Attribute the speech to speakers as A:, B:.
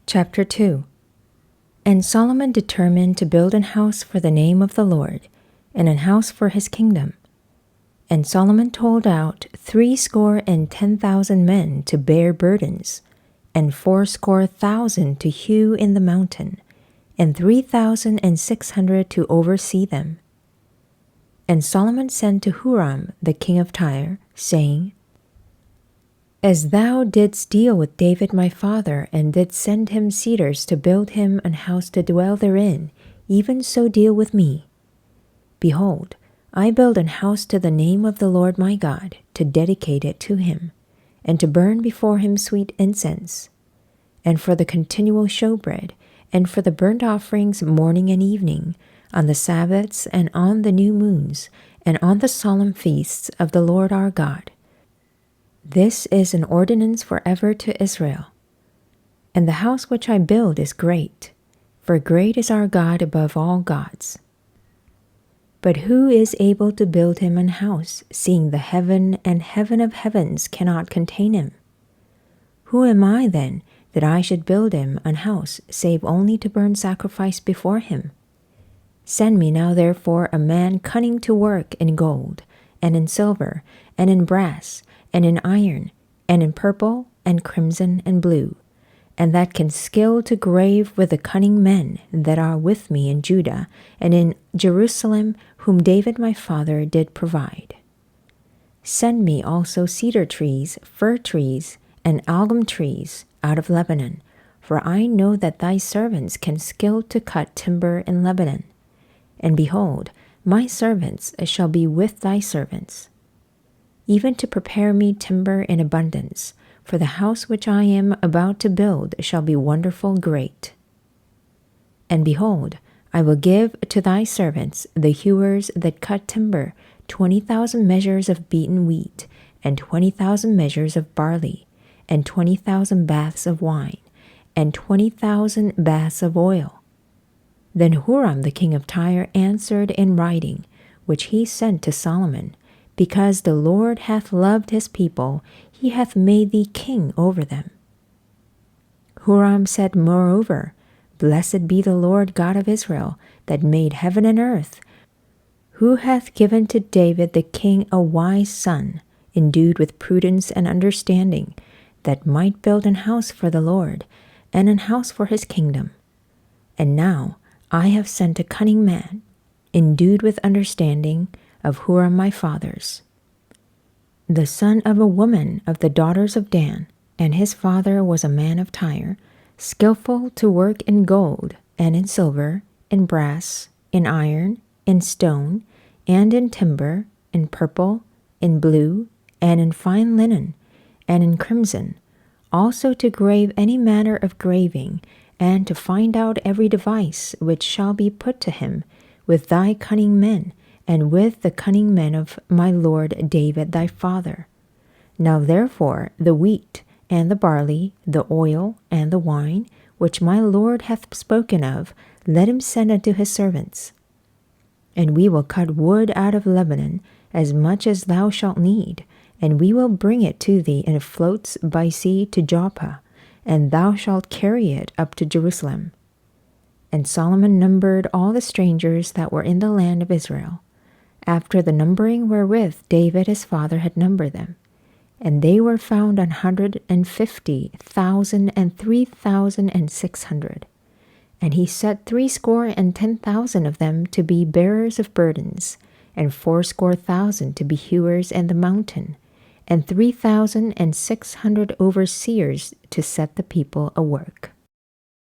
A: Chapter 2. And Solomon determined to build an house for the name of the Lord, and an house for his kingdom. And Solomon told out 70,000 men to bear burdens, and 80,000 to hew in the mountain, and 3,600 to oversee them. And Solomon sent to Huram the king of Tyre, saying, As thou didst deal with David my father, and didst send him cedars to build him an house to dwell therein, even so deal with me. Behold, I build an house to the name of the Lord my God, to dedicate it to him, and to burn before him sweet incense, and for the continual showbread, and for the burnt offerings morning and evening, on the Sabbaths, and on the new moons, and on the solemn feasts of the Lord our God. This is an ordinance forever to Israel. And the house which I build is great, for great is our God above all gods. But who is able to build him an house, seeing the heaven and heaven of heavens cannot contain him? Who am I then, that I should build him an house, save only to burn sacrifice before him? Send me now therefore a man cunning to work in gold, and in silver, and in brass, and in iron, and in purple, and crimson, and blue, and that can skill to grave with the cunning men that are with me in Judah, and in Jerusalem, whom David my father did provide. Send me also cedar trees, fir trees, and algum trees out of Lebanon, for I know that thy servants can skill to cut timber in Lebanon. And behold, my servants shall be with thy servants, even to prepare me timber in abundance, for the house which I am about to build shall be wonderful great. And behold, I will give to thy servants, the hewers that cut timber, 20,000 measures of beaten wheat, and 20,000 measures of barley, and 20,000 baths of wine, and 20,000 baths of oil. Then Huram the king of Tyre answered in writing, which he sent to Solomon, Because the Lord hath loved his people, he hath made thee king over them. Huram said moreover, Blessed be the Lord God of Israel, that made heaven and earth, who hath given to David the king a wise son, endued with prudence and understanding, that might build an house for the Lord, and an house for his kingdom. And now I have sent a cunning man, endued with understanding, of Huram my father's, the son of a woman of the daughters of Dan, and his father was a man of Tyre, skillful to work in gold, and in silver, in brass, in iron, in stone, and in timber, in purple, in blue, and in fine linen, and in crimson, also to grave any manner of graving, and to find out every device which shall be put to him, with thy cunning men, and with the cunning men of my lord David thy father. Now therefore the wheat, and the barley, the oil, and the wine, which my lord hath spoken of, let him send unto his servants. And we will cut wood out of Lebanon, as much as thou shalt need, and we will bring it to thee in floats by sea to Joppa, and thou shalt carry it up to Jerusalem. And Solomon numbered all the strangers that were in the land of Israel, after the numbering wherewith David his father had numbered them. And they were found 150,000 and 3,600. And he set 70,000 of them to be bearers of burdens, and 80,000 to be hewers in the mountain, and 3,600 overseers to set the people a work.